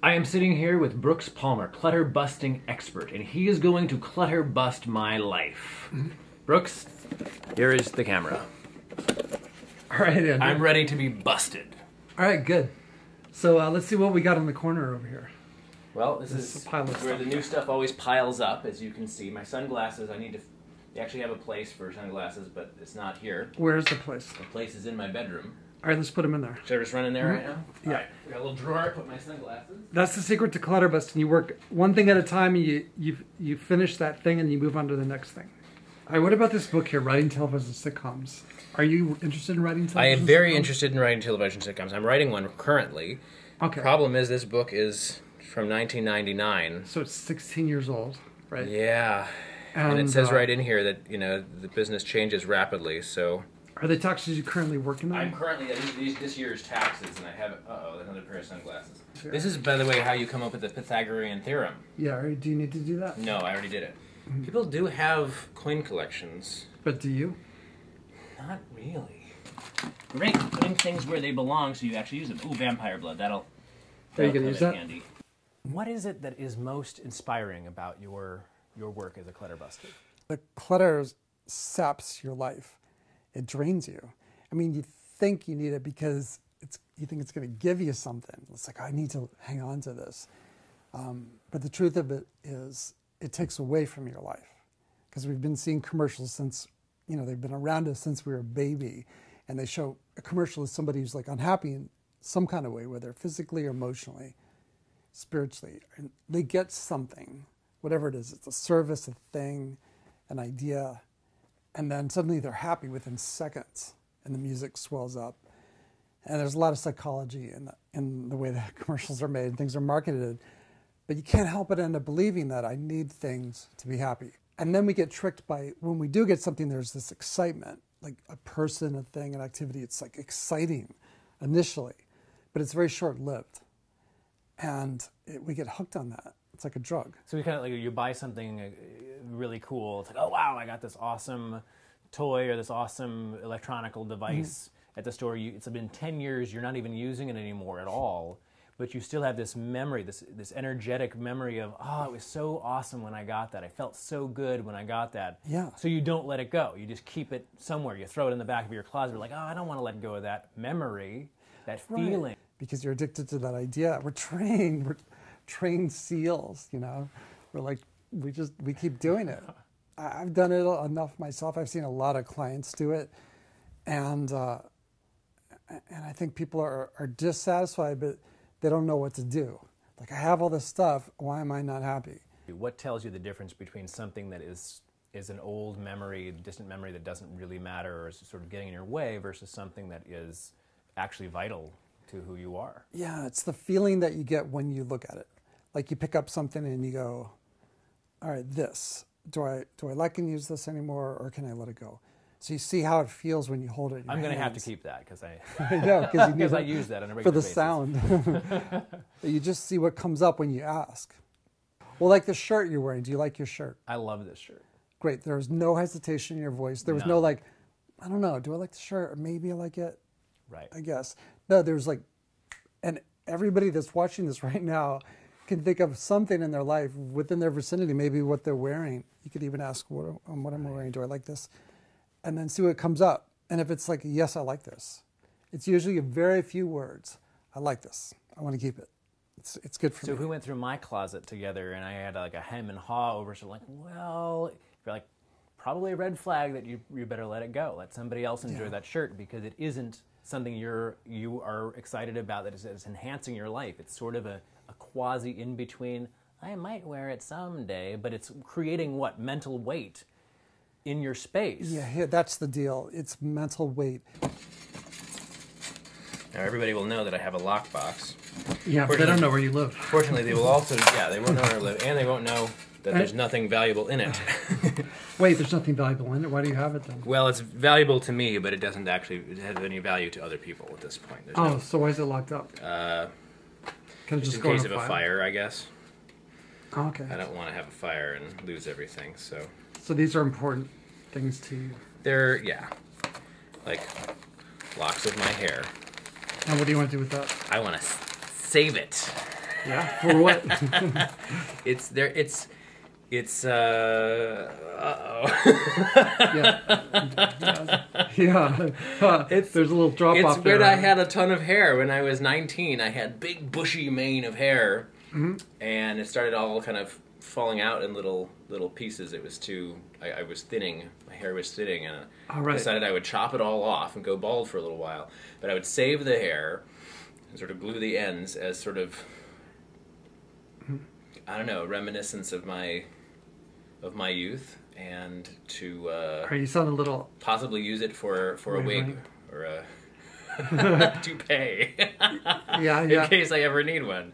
I am sitting here with Brooks Palmer, clutter busting expert, and he is going to clutter bust my life. Brooks, here is the camera. All right, Andrew. I'm ready to be busted. All right, good. So let's see what we got in the corner over here. Well, this This is is a pile of where stuff. the new stuff always piles up, as you can see. My sunglasses, they actually have a place for sunglasses, but it's not here. Where's the place? The place is in my bedroom. All right, let's put them in there. Should I just run in there right now? Yeah. All right, we got a little drawer, put my sunglasses. That's the secret to clutter busting. You work one thing at a time, and you finish that thing, and you move on to the next thing. All right, what about this book here, Writing Television Sitcoms? Are you interested in writing television I am very sitcoms? interested in writing television sitcoms. I'm writing one currently. Okay. Problem is, this book is from 1999. So it's 16 years old, right? Yeah. And it says right in here that, the business changes rapidly, so... Are the taxes you're currently working on? I'm currently, this year's taxes, and I have, another pair of sunglasses. This is, by the way, how you come up with the Pythagorean theorem. Yeah, do you need to do that? No, I already did it. People do have coin collections. But do you? Not really. Great, putting things where they belong so you actually use them. Ooh, vampire blood, that'll Are you come gonna use in that? handy. What is it that is most inspiring about your work as a clutter buster? The clutter saps your life. It drains you. I mean, you think you need it because you think it's going to give you something. It's like, I need to hang on to this. But the truth of it is, it takes away from your life. Because we've been seeing commercials since, they've been around us since we were a baby. And they show a commercial as somebody who's like unhappy in some kind of way, whether physically or emotionally, spiritually. And they get something, whatever it is. It's a service, a thing, an idea. And then suddenly they're happy within seconds, and the music swells up. And there's a lot of psychology in the way that commercials are made and things are marketed. But you can't help but end up believing that I need things to be happy. And then we get tricked by, when we do get something, there's this excitement, like a person, a thing, an activity. It's like exciting initially, but it's very short-lived. And we get hooked on that. It's like a drug. So you buy something really cool. It's like, oh wow, I got this awesome toy or this awesome electronical device at the store. It's been 10 years. You're not even using it anymore at all, but you still have this memory, this energetic memory of, it was so awesome when I got that. I felt so good when I got that. Yeah. So you don't let it go. You just keep it somewhere. You throw it in the back of your closet. You're like, I don't want to let go of that memory, that feeling. Right. Because you're addicted to that idea. We're trained seals, We're like, we keep doing it. I've done it enough myself. I've seen a lot of clients do it. And I think people are dissatisfied, but they don't know what to do. Like, I have all this stuff. Why am I not happy? What tells you the difference between something that is an old memory, distant memory that doesn't really matter or is sort of getting in your way versus something that is actually vital to who you are? Yeah, it's the feeling that you get when you look at it. Like, you pick up something and you go, all right, this, do I like and use this anymore, or can I let it go? So you see how it feels when you hold it in your I'm going to have hands. to keep that because I know, because I use that on a regular for the basis. sound. You just see what comes up when you ask. Well, like the shirt you're wearing. Do you like your shirt? I love this shirt. Great. There was no hesitation in your voice. There was no like, I don't know, do I like the shirt? Or maybe I like it. Right. I guess. No, there's like, and everybody that's watching this right now can think of something in their life within their vicinity, maybe what they're wearing. You could even ask, what am I wearing? Do I like this? And then see what comes up. And if it's like, yes, I like this, it's usually a very few words. I like this. I want to keep it. It's good for me. So if we went through my closet together and I had like a hem and haw over, so like, well, you're like, probably a red flag that you better let it go. Let somebody else enjoy that shirt because it isn't something you are excited about that is enhancing your life. It's sort of a quasi in between. I might wear it someday, but it's creating what? Mental weight in your space. Yeah, that's the deal. It's mental weight. Now everybody will know that I have a lockbox. Yeah, but they don't know where you live. Fortunately, they will also, they won't know where I live, and they won't know that there's nothing valuable in it. Wait, there's nothing valuable in it? Why do you have it then? Well, it's valuable to me, but it doesn't actually have any value to other people at this point. There's So why is it locked up? Can it just just in go case in of a fire, I guess. Oh, okay. I don't want to have a fire and lose everything, so... So these are important things to you. They're, like locks of my hair. And what do you want to do with that? I want to save it. Yeah. For what? It's there. It's. Yeah. There's a little drop It's off there. when I had a ton of hair. When I was 19, I had big bushy mane of hair, and it started all kind of falling out in little pieces. It was too. I was thinning. My hair was thinning, and All right. I decided I would chop it all off and go bald for a little while. But I would save the hair and sort of glue the ends as sort of, I don't know, a reminiscence of my youth, and to You sound a little. possibly use it for a wig right. or a toupee Yeah, in yeah. case I ever need one.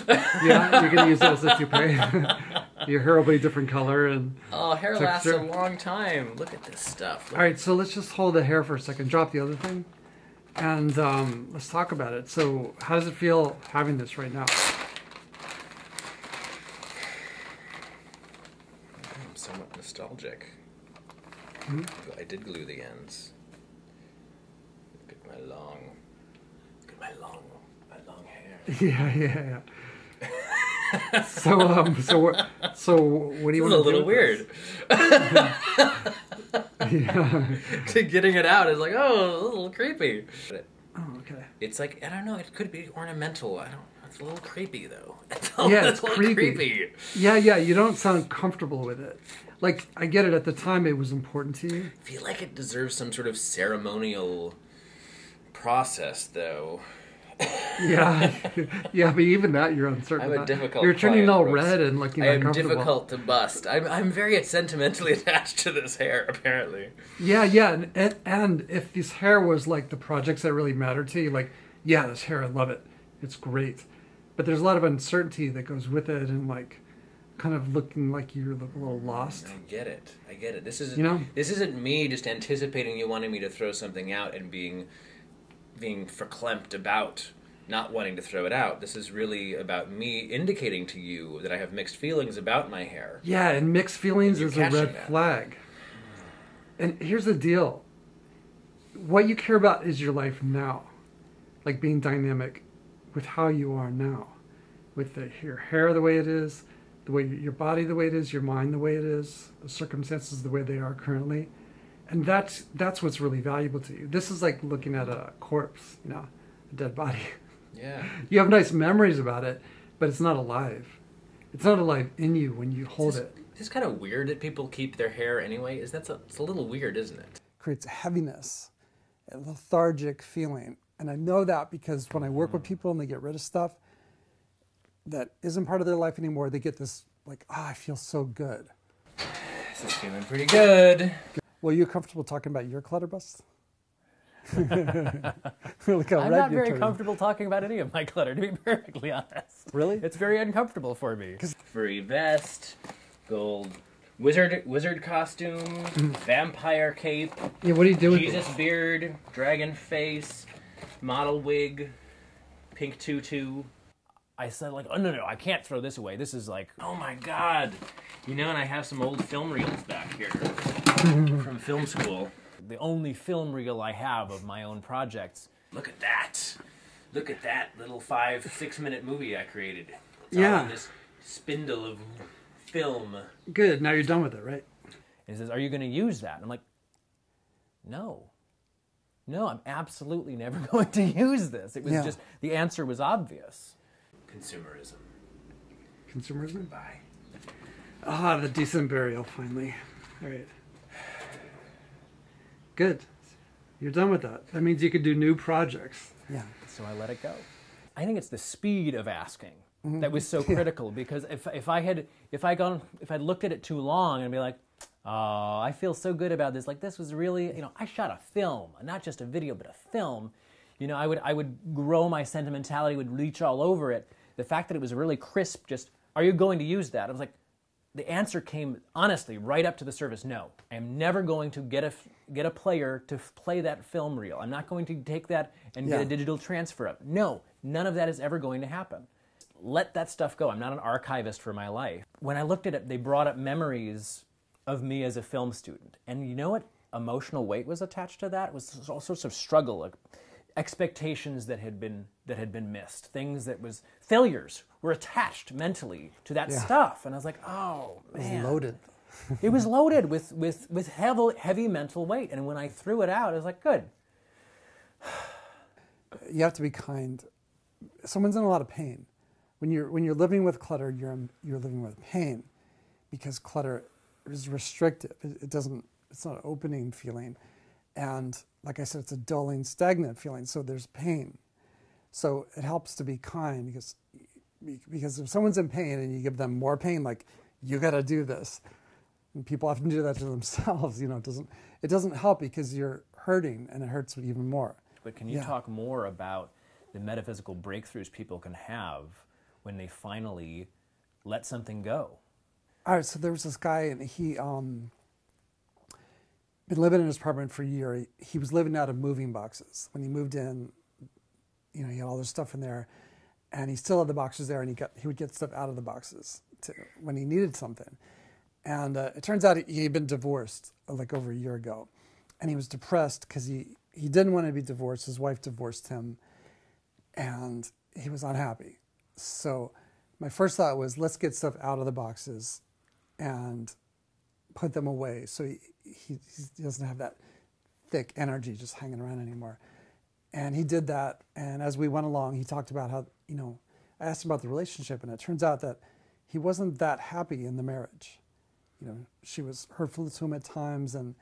Yeah, you're gonna use it as a toupee. Your hair will be a different color and. Oh, hair lasts a Texture. long time. Look at this stuff. All right, so let's just hold the hair for a second. Drop the other thing, and let's talk about it. So, how does it feel having this right now? I'm somewhat nostalgic. I did glue the ends. Look at my long hair. Yeah. So what do you This is want a to little do with weird. this? Yeah. Getting it out is like, oh, a little creepy. Oh, okay. It's like, I don't know, it could be ornamental. It's a little creepy though. It's It's a little creepy. Yeah. You don't sound comfortable with it. Like, I get it. At the time, it was important to you. I feel like it deserves some sort of ceremonial process, though. Yeah, yeah. But even that, you're uncertain. I'm a about. difficult You're turning client, all Brooks. red and looking I am uncomfortable. difficult to bust. I'm very sentimentally attached to this hair, apparently. Yeah, and if this hair was like the projects that really matter to you, like, yeah, this hair, I love it, it's great, but there's a lot of uncertainty that goes with it, and like, kind of looking like you're a little lost. I get it. This isn't, You know? This isn't me just anticipating you wanting me to throw something out and being verklempt about not wanting to throw it out. This is really about me indicating to you that I have mixed feelings about my hair. Yeah, and mixed feelings You're is a catching red that. flag. And here's the deal: what you care about is your life now, like being dynamic with how you are now, with your hair the way it is, the way your body the way it is, your mind the way it is, the circumstances the way they are currently, and that's what's really valuable to you. This is like looking at a corpse, a dead body. Yeah. You have nice memories about it, but it's not alive. It's not alive in you when you hold it. It's kind of weird that people keep their hair anyway. It's a little weird, isn't it? Creates a heaviness, a lethargic feeling. And I know that because when I work with people and they get rid of stuff that isn't part of their life anymore, they get this like, I feel so good. This is feeling pretty good. Well, you comfortable talking about your clutter bust? Look how I'm red not you're very turning. comfortable talking about any of my clutter, to be perfectly honest. Really? It's very uncomfortable for me. Furry vest, gold wizard costume, vampire cape, Yeah, what do you do with Jesus beard, dragon face, model wig, pink tutu. I said, like, oh, no, I can't throw this away. This is like, Oh my god. And I have some old film reels back here from film school. the only film reel I have of my own projects. Look at that. Look at that little 5-6 minute movie I created. It's all Yeah. in this spindle of film. Good. Now you're done with it, right? And he says, are you going to use that? And I'm like, no, I'm absolutely never going to use this. It was Yeah. just, the answer was obvious. Consumerism. Consumerism? Bye. Ah, the decent burial, finally. All right. Good. You're done with that. That means you could do new projects. Yeah. So I let it go. I think it's the speed of asking that was so critical, because if I'd looked at it too long and be like, oh, I feel so good about this. Like, this was really, I shot a film, not just a video, but a film. I would grow my sentimentality, would reach all over it. The fact that it was really crisp, just, are you going to use that? I was like, the answer came, honestly, right up to the surface. No, I am never going to get a player to play that film reel. I'm not going to take that and get a digital transfer of it. No, none of that is ever going to happen. Let that stuff go. I'm not an archivist for my life. When I looked at it, they brought up memories of me as a film student. And you know what emotional weight was attached to that? It was all sorts of struggle, like expectations that had been missed, things that was failures, were attached mentally to that Yeah. stuff. And I was like, oh, It was man. loaded. It was loaded with heavy mental weight. And when I threw it out, I was like, good. You have to be kind. Someone's in a lot of pain. When you're living with clutter, you're living with pain, because clutter is restrictive. It's not an opening feeling, and like I said, it's a dulling, stagnant feeling. So there's pain. So it helps to be kind, because if someone's in pain and you give them more pain, like, you got to do this, and people often do that to themselves. It doesn't help, because you're hurting, and it hurts even more. But can you Yeah. talk more about the metaphysical breakthroughs people can have when they finally let something go? All right, so there was this guy, and he been living in his apartment for a year. He was living out of moving boxes. When he moved in, he had all this stuff in there, and he still had the boxes there, and he would get stuff out of the boxes when he needed something. And it turns out he'd been divorced like over a year ago, and he was depressed because he didn't want to be divorced. His wife divorced him, and he was unhappy. So my first thought was, let's get stuff out of the boxes and put them away, so he doesn't have that thick energy just hanging around anymore. And he did that, and as we went along, he talked about how, I asked him about the relationship, and it turns out that he wasn't that happy in the marriage. She was hurtful to him at times, and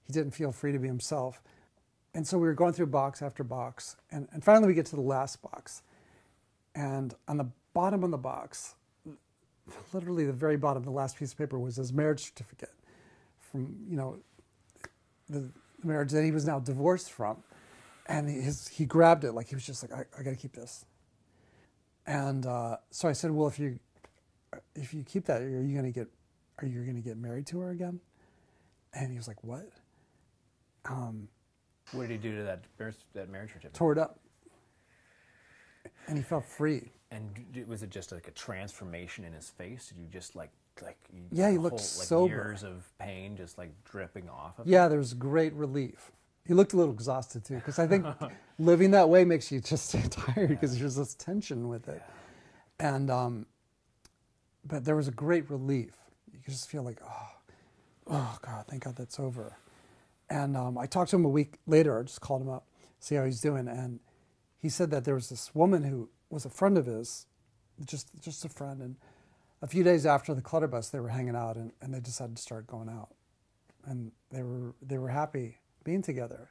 he didn't feel free to be himself. And so we were going through box after box, and finally we get to the last box. And on the bottom of the box, literally the very bottom, the last piece of paper, was his marriage certificate from, the marriage that he was now divorced from. And he grabbed it, like he was just like, I got to keep this. And so I said, well, if you keep that, are you going to get married to her again? And he was like, what? What did he do to that marriage certificate? Tore it up. And he felt free. And was it just like a transformation in his face? Did you just Yeah, he looked sober. Years of pain just like dripping off of him? Yeah, there was great relief. He looked a little exhausted too, because I think living that way makes you just tired, because there's this tension with it. And but there was a great relief. You could just feel like, oh God, thank God that's over. And I talked to him a week later. I just called him up, see how he's doing, and he said that there was this woman who was a friend of his, just a friend, and a few days after the clutter bus, they were hanging out, and they decided to start going out, and they were happy being together.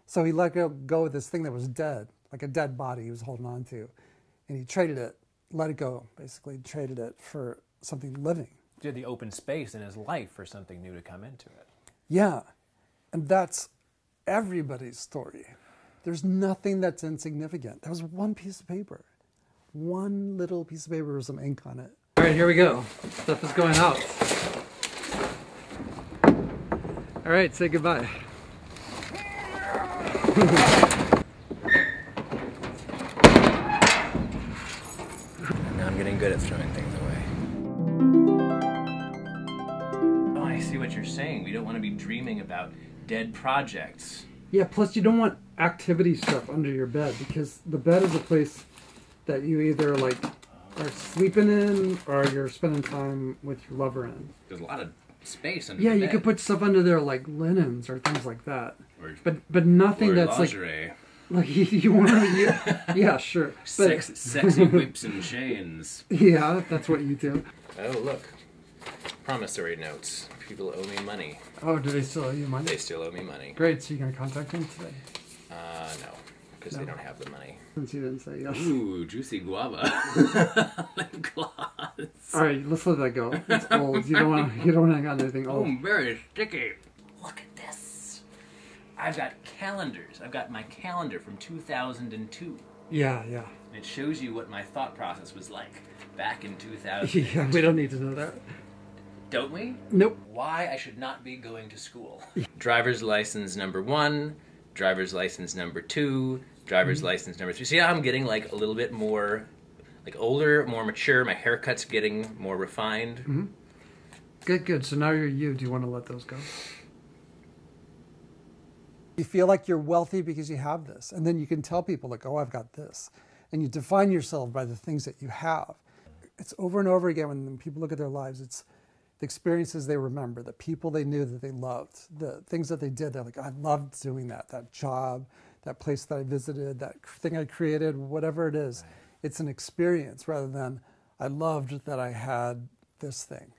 So he let go of this thing that was dead, like a dead body he was holding on to, and he traded it, let it go, basically traded it for something living. He had the open space in his life for something new to come into it. Yeah, and that's everybody's story. There's nothing that's insignificant. That was one piece of paper. One little piece of paper with some ink on it. All right, here we go. Stuff is going out. All right, say goodbye. Now I'm getting good at throwing things away. Oh, I see what you're saying. We don't want to be dreaming about dead projects. Yeah, plus you don't want activity stuff under your bed, because the bed is a place that you either are sleeping in or you're spending time with your lover in. There's a lot of space under Yeah, the you bed. could put stuff under there like linens or things like that. Or, But nothing or that's lingerie. like you want to. Yeah, sure. But, Sexy whips and chains. yeah, if that's what you do. Oh, look. Promissory notes. People owe me money. Oh, do they still owe you money? They still owe me money. Great. So you're gonna contact them today, No. Because they don't have the money. since you didn't say yes. Ooh, juicy guava. Lip gloss. All right, let's let that go. It's old. You don't want to hang on to anything old. Oh, very sticky. Look at this. I've got calendars. I've got my calendar from 2002. Yeah. And it shows you what my thought process was like back in 2000. Yeah, we don't need to know that. Don't we? Nope. Why I should not be going to school. Driver's license number 1, driver's license number 2, driver's license number 3. See how I'm getting like a little bit more like older, more mature. My haircut's getting more refined. Mm-hmm. Good. So now you're you. Do you want to let those go? You feel like you're wealthy because you have this. And then you can tell people like, oh, I've got this. And you define yourself by the things that you have. it's over and over again when people look at their lives, it's the experiences they remember, the people they knew that they loved, the things that they did. They're like, I loved doing that job, that place that I visited, that thing I created, whatever it is. Right. It's an experience rather than I loved that I had this thing.